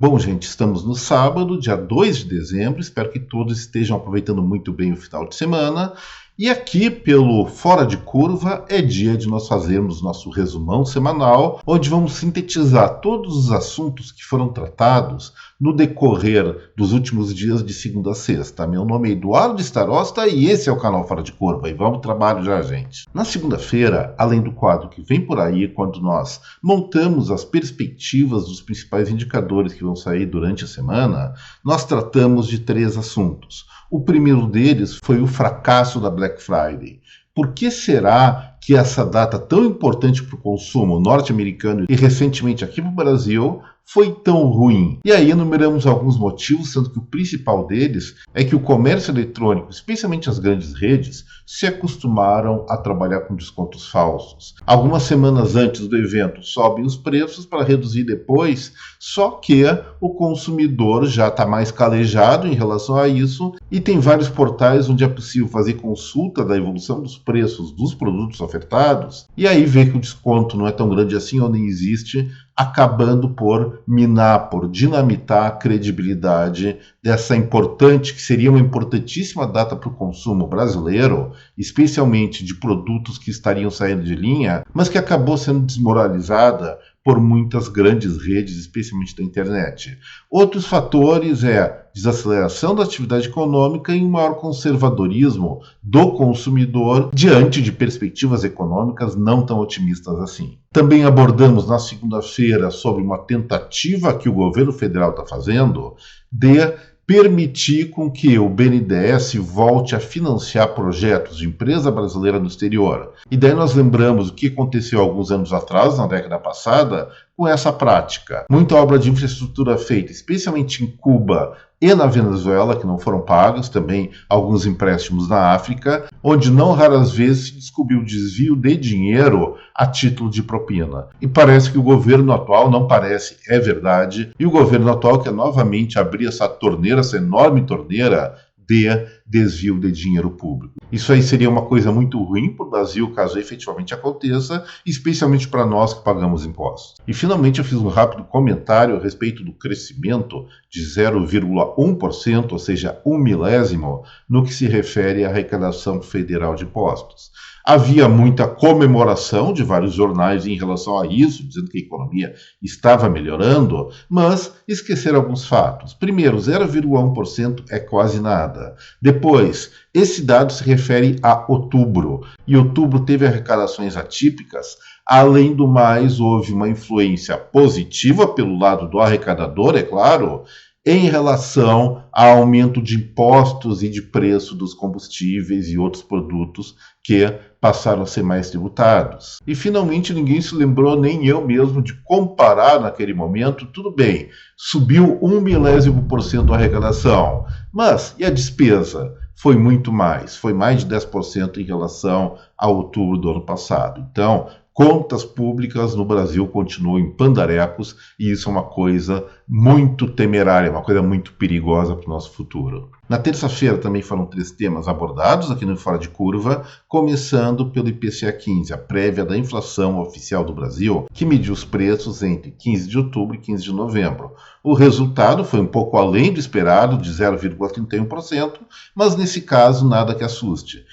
Bom, gente, estamos no sábado, dia 2 de dezembro. Espero que todos estejam aproveitando muito bem o final de semana. E aqui, pelo Fora de Curva, é dia de nós fazermos nosso resumão semanal, onde vamos sintetizar todos os assuntos que foram tratados no decorrer dos últimos dias de segunda a sexta. Meu nome é Eduardo Starosta e esse é o canal Fora de Curva. E vamos ao trabalho já, gente. Na segunda-feira, além do quadro que vem por aí, quando nós montamos as perspectivas dos principais indicadores que vão sair durante a semana, nós tratamos de 3 assuntos. O primeiro deles foi o fracasso da Black Friday. Por que será que essa data tão importante para o consumo norte-americano e recentemente aqui no Brasil foi tão ruim? E aí enumeramos alguns motivos, sendo que o principal deles é que o comércio eletrônico, especialmente as grandes redes, se acostumaram a trabalhar com descontos falsos. Algumas semanas antes do evento sobem os preços para reduzir depois, só que o consumidor já está mais calejado em relação a isso e tem vários portais onde é possível fazer consulta da evolução dos preços dos produtos ofertados e aí vê que o desconto não é tão grande assim ou nem existe, acabando por minar, por dinamitar a credibilidade dessa importante, que seria uma importantíssima data para o consumo brasileiro, especialmente de produtos que estariam saindo de linha, mas que acabou sendo desmoralizada por muitas grandes redes, especialmente da internet. Outros fatores é desaceleração da atividade econômica e um maior conservadorismo do consumidor diante de perspectivas econômicas não tão otimistas assim. Também abordamos na segunda-feira sobre uma tentativa que o governo federal está fazendo de permitir com que o BNDES volte a financiar projetos de empresa brasileira no exterior. E daí nós lembramos o que aconteceu alguns anos atrás, na década passada, com essa prática. Muita obra de infraestrutura feita, especialmente em Cuba e na Venezuela, que não foram pagos, também alguns empréstimos na África, onde não raras vezes se descobriu desvio de dinheiro a título de propina. E parece que o governo atual, não parece, é verdade, e o governo atual quer novamente abrir essa torneira, essa enorme torneira de desvio de dinheiro público. Isso aí seria uma coisa muito ruim para o Brasil, caso efetivamente aconteça, especialmente para nós que pagamos impostos. E finalmente eu fiz um rápido comentário a respeito do crescimento de 0,1%, ou seja, 1 milésimo, no que se refere à arrecadação federal de impostos. Havia muita comemoração de vários jornais em relação a isso, dizendo que a economia estava melhorando, mas esqueceram alguns fatos. Primeiro, 0,1% é quase nada. Depois, esse dado se refere a outubro, e outubro teve arrecadações atípicas. Além do mais, houve uma influência positiva pelo lado do arrecadador, é claro, em relação ao aumento de impostos e de preço dos combustíveis e outros produtos que passaram a ser mais tributados. E finalmente ninguém se lembrou, nem eu mesmo, de comparar naquele momento. Tudo bem, subiu 1 milésimo% a arrecadação, mas e a despesa? Foi muito mais, foi mais de 10% em relação a outubro do ano passado. Então, contas públicas no Brasil continuam em pandarecos e isso é uma coisa muito temerária, uma coisa muito perigosa para o nosso futuro. Na terça-feira também foram 3 temas abordados aqui no Fora de Curva, começando pelo IPCA-15, a prévia da inflação oficial do Brasil, que mediu os preços entre 15 de outubro e 15 de novembro. O resultado foi um pouco além do esperado, de 0,31%, mas nesse caso nada que assuste.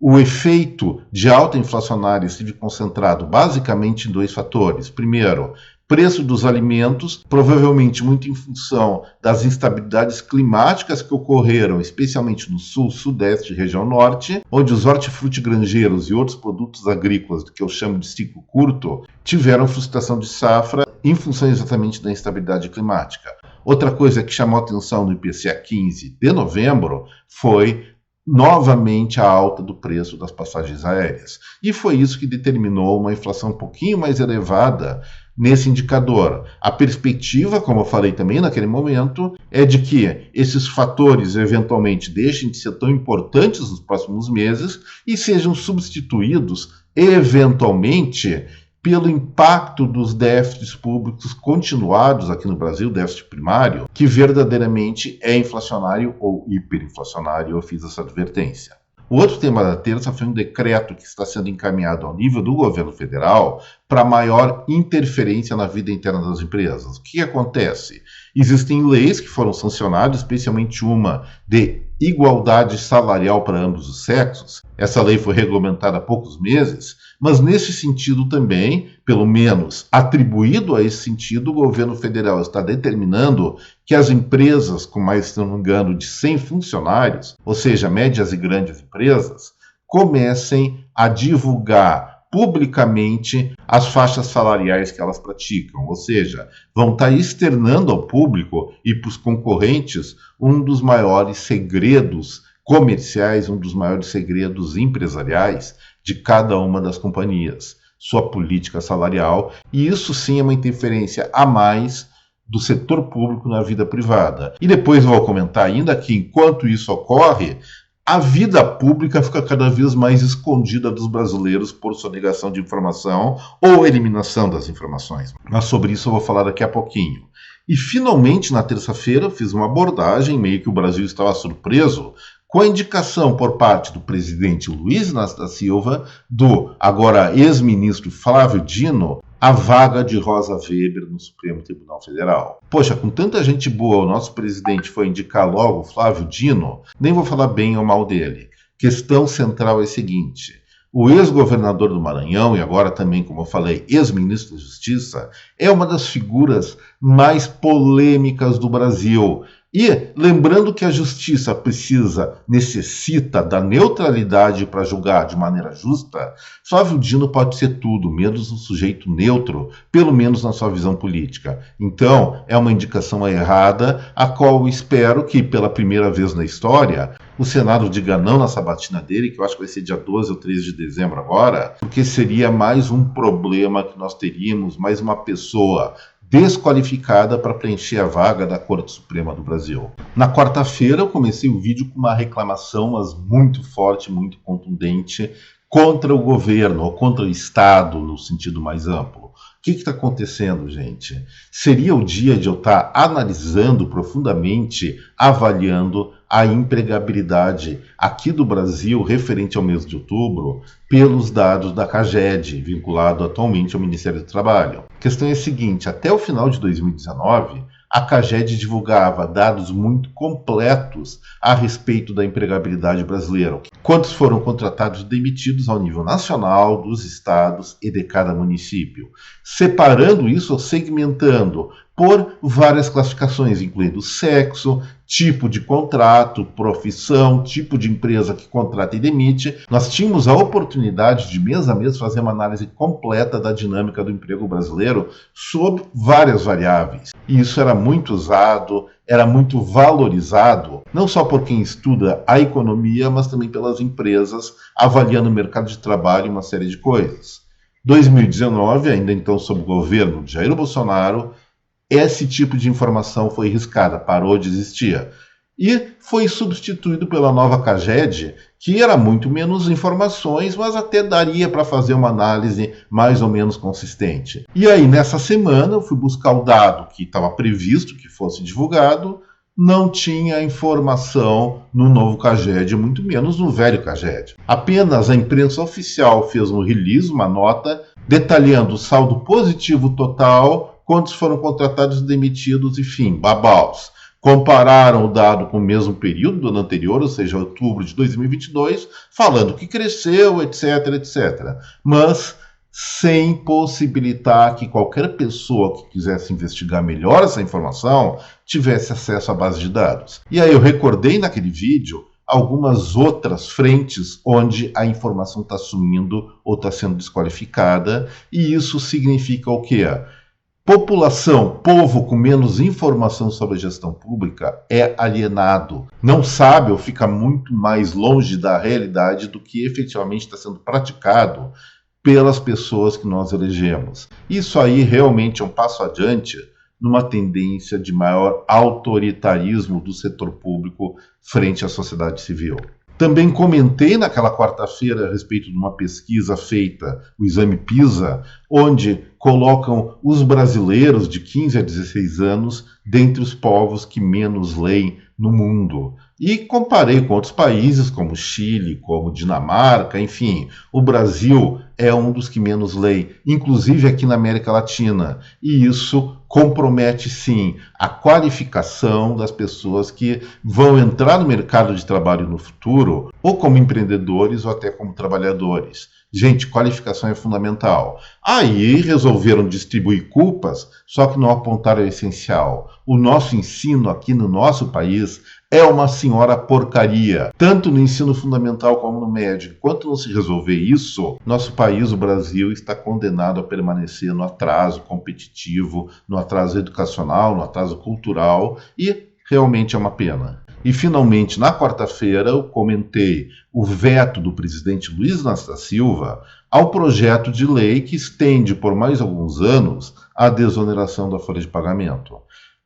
O efeito de alta inflacionária esteve concentrado basicamente em 2 fatores. Primeiro, preço dos alimentos, provavelmente muito em função das instabilidades climáticas que ocorreram, especialmente no sul, sudeste e região norte, onde os hortifrutigranjeiros e outros produtos agrícolas, que eu chamo de ciclo curto, tiveram frustração de safra em função exatamente da instabilidade climática. Outra coisa que chamou atenção no IPCA 15 de novembro foi novamente a alta do preço das passagens aéreas. E foi isso que determinou uma inflação um pouquinho mais elevada nesse indicador. A perspectiva, como eu falei também naquele momento, é de que esses fatores eventualmente deixem de ser tão importantes nos próximos meses e sejam substituídos eventualmente pelo impacto dos déficits públicos continuados aqui no Brasil, déficit primário, que verdadeiramente é inflacionário ou hiperinflacionário. Eu fiz essa advertência. O outro tema da terça foi um decreto que está sendo encaminhado ao nível do governo federal para maior interferência na vida interna das empresas. O que acontece? Existem leis que foram sancionadas, especialmente uma de igualdade salarial para ambos os sexos. Essa lei foi regulamentada há poucos meses, mas nesse sentido também, pelo menos atribuído a esse sentido, o governo federal está determinando que as empresas com mais, se não me engano, de 100 funcionários, ou seja, médias e grandes empresas, comecem a divulgar publicamente as faixas salariais que elas praticam, ou seja, vão estar externando ao público e para os concorrentes um dos maiores segredos comerciais, um dos maiores segredos empresariais de cada uma das companhias, sua política salarial, e isso sim é uma interferência a mais do setor público na vida privada. E depois eu vou comentar ainda que enquanto isso ocorre, a vida pública fica cada vez mais escondida dos brasileiros por sonegação de informação ou eliminação das informações. Mas sobre isso eu vou falar daqui a pouquinho. E finalmente, na terça-feira, eu fiz uma abordagem, meio que o Brasil estava surpreso, com a indicação por parte do presidente Luiz Inácio da Silva, do agora ex-ministro Flávio Dino, a vaga de Rosa Weber no Supremo Tribunal Federal. Poxa, com tanta gente boa, o nosso presidente foi indicar logo o Flávio Dino, nem vou falar bem ou mal dele. Questão central é a seguinte: o ex-governador do Maranhão, e agora também, como eu falei, ex-ministro da Justiça, é uma das figuras mais polêmicas do Brasil. E lembrando que a justiça necessita da neutralidade para julgar de maneira justa, Flávio Dino pode ser tudo, menos um sujeito neutro, pelo menos na sua visão política. Então, é uma indicação errada, a qual eu espero que, pela primeira vez na história, o Senado diga não na sabatina dele, que eu acho que vai ser dia 12 ou 13 de dezembro agora, porque seria mais um problema que nós teríamos, mais uma pessoa desqualificada para preencher a vaga da Corte Suprema do Brasil. Na quarta-feira eu comecei o vídeo com uma reclamação, mas muito forte, muito contundente, contra o governo, ou contra o Estado, no sentido mais amplo. O que está acontecendo, gente? Seria o dia de eu estar analisando profundamente, avaliando a empregabilidade aqui do Brasil, referente ao mês de outubro, pelos dados da CAGED, vinculado atualmente ao Ministério do Trabalho. A questão é a seguinte: até o final de 2019, a CAGED divulgava dados muito completos a respeito da empregabilidade brasileira. Quantos foram contratados e demitidos ao nível nacional, dos estados e de cada município. Separando isso, segmentando por várias classificações, incluindo sexo, tipo de contrato, profissão, tipo de empresa que contrata e demite. Nós tínhamos a oportunidade de, mês a mês, fazer uma análise completa da dinâmica do emprego brasileiro sob várias variáveis. E isso era muito usado, era muito valorizado, não só por quem estuda a economia, mas também pelas empresas, avaliando o mercado de trabalho e uma série de coisas. 2019, ainda então sob o governo de Jair Bolsonaro, esse tipo de informação foi riscada, parou de existir. E foi substituído pela nova CAGED, que era muito menos informações, mas até daria para fazer uma análise mais ou menos consistente. E aí, nessa semana, eu fui buscar o dado que estava previsto que fosse divulgado, não tinha informação no novo CAGED, muito menos no velho CAGED. Apenas a imprensa oficial fez um release, uma nota, detalhando o saldo positivo total, quantos foram contratados e demitidos, enfim, babaus. Compararam o dado com o mesmo período do ano anterior, ou seja, outubro de 2022, falando que cresceu, etc, etc. Mas sem possibilitar que qualquer pessoa que quisesse investigar melhor essa informação tivesse acesso à base de dados. E aí eu recordei naquele vídeo algumas outras frentes onde a informação está sumindo ou está sendo desqualificada, e isso significa o quê? População, povo com menos informação sobre a gestão pública é alienado, não sabe ou fica muito mais longe da realidade do que efetivamente está sendo praticado pelas pessoas que nós elegemos. Isso aí realmente é um passo adiante numa tendência de maior autoritarismo do setor público frente à sociedade civil. Também comentei naquela quarta-feira a respeito de uma pesquisa feita, o exame PISA, onde colocam os brasileiros de 15 a 16 anos dentre os povos que menos leem no mundo. E comparei com outros países como Chile, como Dinamarca, enfim, o Brasil é um dos que menos lê, inclusive aqui na América Latina. E isso compromete, sim, a qualificação das pessoas que vão entrar no mercado de trabalho no futuro, ou como empreendedores ou até como trabalhadores. Gente, qualificação é fundamental. Aí resolveram distribuir culpas, só que não apontaram o essencial. O nosso ensino aqui no nosso país é uma senhora porcaria, tanto no ensino fundamental como no médio. Enquanto não se resolver isso, nosso país, o Brasil, está condenado a permanecer no atraso competitivo, no atraso educacional, no atraso cultural, e realmente é uma pena. E, finalmente, na quarta-feira, eu comentei o veto do presidente Luiz Inácio da Silva ao projeto de lei que estende por mais alguns anos a desoneração da folha de pagamento.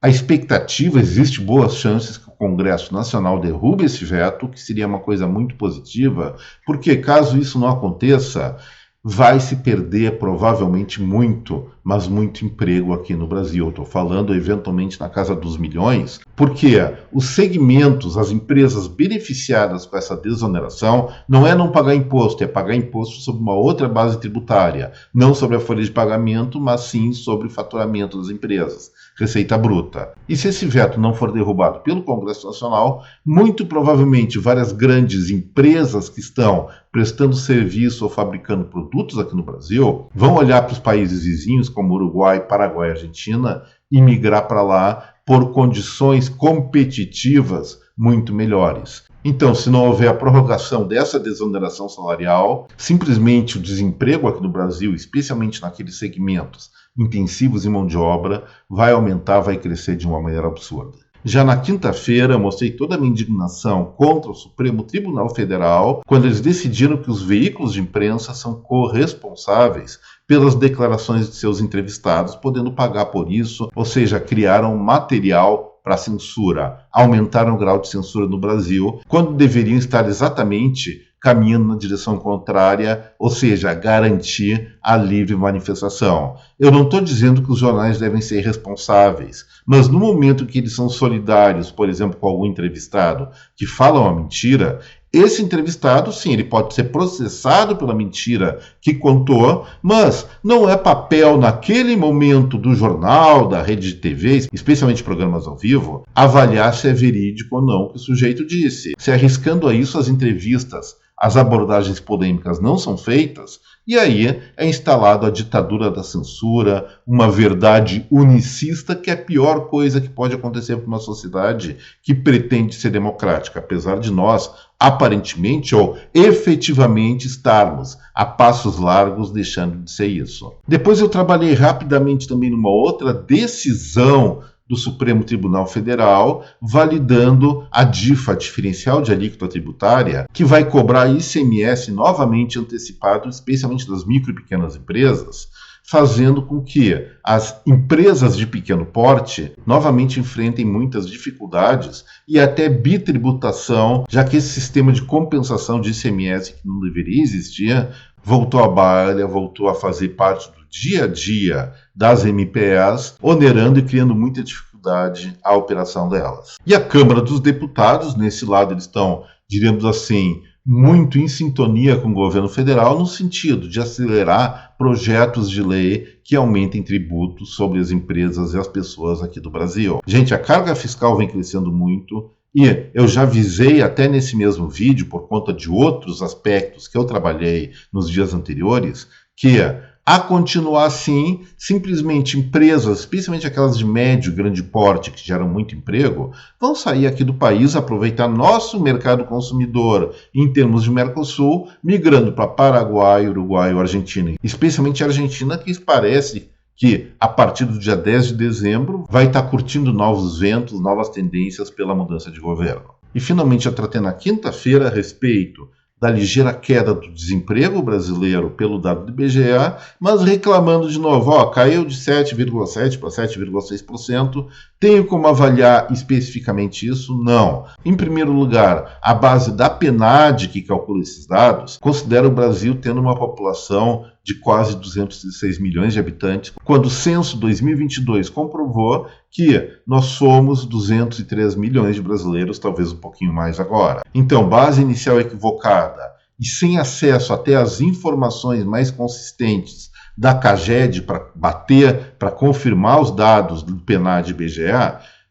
A expectativa, existe boas chances que o Congresso Nacional derrube esse veto, que seria uma coisa muito positiva, porque caso isso não aconteça, vai se perder provavelmente muito, mas muito emprego aqui no Brasil. Estou falando eventualmente na casa dos milhões, porque os segmentos, as empresas beneficiadas com essa desoneração não é não pagar imposto, é pagar imposto sobre uma outra base tributária, não sobre a folha de pagamento, mas sim sobre o faturamento das empresas, receita bruta. E se esse veto não for derrubado pelo Congresso Nacional, muito provavelmente várias grandes empresas que estão prestando serviço ou fabricando produtos aqui no Brasil vão olhar para os países vizinhos como Uruguai, Paraguai e Argentina e migrar para lá por condições competitivas muito melhores. Então, se não houver a prorrogação dessa desoneração salarial, simplesmente o desemprego aqui no Brasil, especialmente naqueles segmentos intensivos em mão de obra, vai aumentar, vai crescer de uma maneira absurda. Já na quinta-feira, mostrei toda a minha indignação contra o Supremo Tribunal Federal quando eles decidiram que os veículos de imprensa são corresponsáveis pelas declarações de seus entrevistados, podendo pagar por isso, ou seja, criaram material para censura, aumentaram o grau de censura no Brasil, quando deveriam estar exatamente caminhando na direção contrária, ou seja, garantir a livre manifestação. Eu não estou dizendo que os jornais devem ser responsáveis, mas no momento que eles são solidários, por exemplo, com algum entrevistado que fala uma mentira, esse entrevistado, sim, ele pode ser processado pela mentira que contou, mas não é papel naquele momento do jornal, da rede de TV, especialmente programas ao vivo, avaliar se é verídico ou não o que o sujeito disse. Se arriscando a isso, as entrevistas, as abordagens polêmicas não são feitas, e aí é instalada a ditadura da censura, uma verdade unicista, que é a pior coisa que pode acontecer para uma sociedade que pretende ser democrática, apesar de nós, aparentemente ou efetivamente, estarmos a passos largos deixando de ser isso. Depois eu trabalhei rapidamente também numa outra decisão do Supremo Tribunal Federal, validando a DIFA, a diferencial de alíquota tributária, que vai cobrar ICMS novamente antecipado, especialmente das micro e pequenas empresas, fazendo com que as empresas de pequeno porte novamente enfrentem muitas dificuldades e até bitributação, já que esse sistema de compensação de ICMS, que não deveria existir, voltou à baila, voltou a fazer parte do dia a dia das MPAs, onerando e criando muita dificuldade à operação delas. E a Câmara dos Deputados, nesse lado, eles estão, diríamos assim, muito em sintonia com o governo federal, no sentido de acelerar projetos de lei que aumentem tributos sobre as empresas e as pessoas aqui do Brasil. Gente, a carga fiscal vem crescendo muito, e eu já avisei até nesse mesmo vídeo, por conta de outros aspectos que eu trabalhei nos dias anteriores, que a continuar assim, simplesmente empresas, especialmente aquelas de médio e grande porte, que geram muito emprego, vão sair aqui do país, aproveitar nosso mercado consumidor em termos de Mercosul, migrando para Paraguai, Uruguai ou Argentina. Especialmente a Argentina, que parece que a partir do dia 10 de dezembro vai estar curtindo novos ventos, novas tendências pela mudança de governo. E finalmente eu tratei na quinta-feira a respeito da ligeira queda do desemprego brasileiro pelo dado do IBGE, mas reclamando de novo, caiu de 7,7% para 7,6%. Tenho como avaliar especificamente isso? Não. Em primeiro lugar, a base da PNAD, que calcula esses dados, considera o Brasil tendo uma população de quase 206 milhões de habitantes, quando o censo 2022 comprovou que nós somos 203 milhões de brasileiros, talvez um pouquinho mais agora. Então, base inicial equivocada e sem acesso até às informações mais consistentes da CAGED para bater, para confirmar os dados do PNAD e IBGE,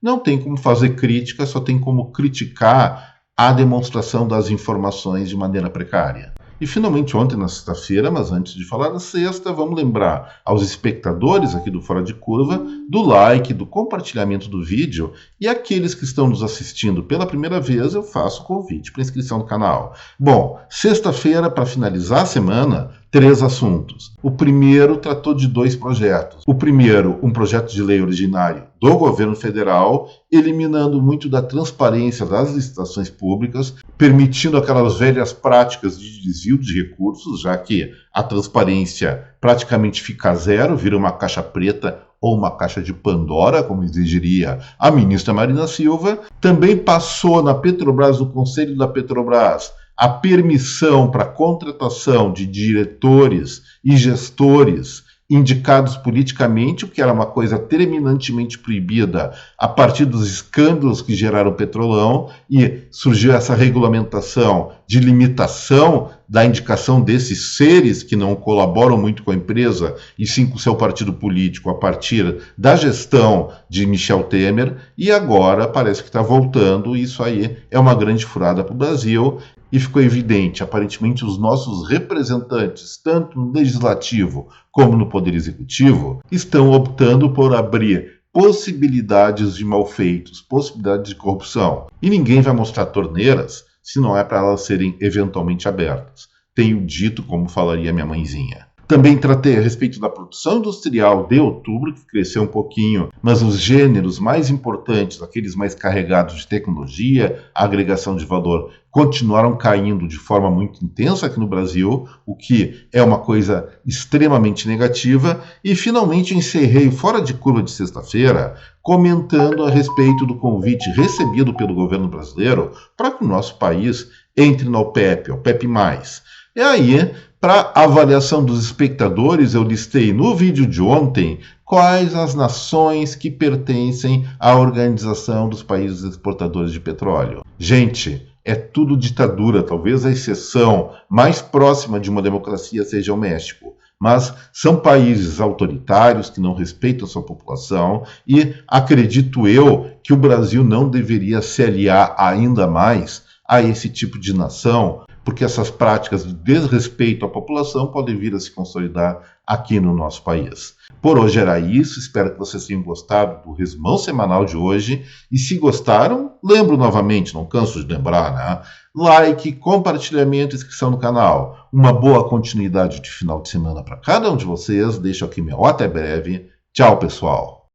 não tem como fazer crítica, só tem como criticar a demonstração das informações de maneira precária. E finalmente ontem, na sexta-feira, mas antes de falar da sexta, vamos lembrar aos espectadores aqui do Fora de Curva do like, do compartilhamento do vídeo, e aqueles que estão nos assistindo pela primeira vez, eu faço o convite para inscrição no canal. Bom, sexta-feira, para finalizar a semana, 3 assuntos. O primeiro tratou de 2 projetos. O primeiro, um projeto de lei originário do governo federal, eliminando muito da transparência das licitações públicas, permitindo aquelas velhas práticas de desvio de recursos, já que a transparência praticamente fica zero, vira uma caixa preta ou uma caixa de Pandora, como exigiria a ministra Marina Silva. Também passou na Petrobras, no Conselho da Petrobras, a permissão para contratação de diretores e gestores indicados politicamente, o que era uma coisa terminantemente proibida a partir dos escândalos que geraram o Petrolão, e surgiu essa regulamentação de limitação da indicação desses seres que não colaboram muito com a empresa e sim com o seu partido político a partir da gestão de Michel Temer, e agora parece que está voltando. Isso aí é uma grande furada para o Brasil. E ficou evidente, aparentemente os nossos representantes, tanto no Legislativo como no Poder Executivo, estão optando por abrir possibilidades de malfeitos, possibilidades de corrupção. E ninguém vai mostrar torneiras se não é para elas serem eventualmente abertas. Tenho dito como falaria minha mãezinha. Também tratei a respeito da produção industrial de outubro, que cresceu um pouquinho, mas os gêneros mais importantes, aqueles mais carregados de tecnologia, agregação de valor, continuaram caindo de forma muito intensa aqui no Brasil, o que é uma coisa extremamente negativa. E finalmente encerrei o Fora de Curva de sexta-feira comentando a respeito do convite recebido pelo governo brasileiro para que o nosso país entre na OPEP, OPEP+. E aí, para avaliação dos espectadores, eu listei no vídeo de ontem quais as nações que pertencem à Organização dos Países Exportadores de Petróleo. Gente, é tudo ditadura, talvez a exceção mais próxima de uma democracia seja o México. Mas são países autoritários que não respeitam a sua população, e acredito eu que o Brasil não deveria se aliar ainda mais a esse tipo de nação, porque essas práticas de desrespeito à população podem vir a se consolidar aqui no nosso país. Por hoje era isso, espero que vocês tenham gostado do resumão semanal de hoje, e se gostaram, lembro novamente, não canso de lembrar, né? Like, compartilhamento e inscrição no canal. Uma boa continuidade de final de semana para cada um de vocês, deixo aqui meu até breve. Tchau, pessoal!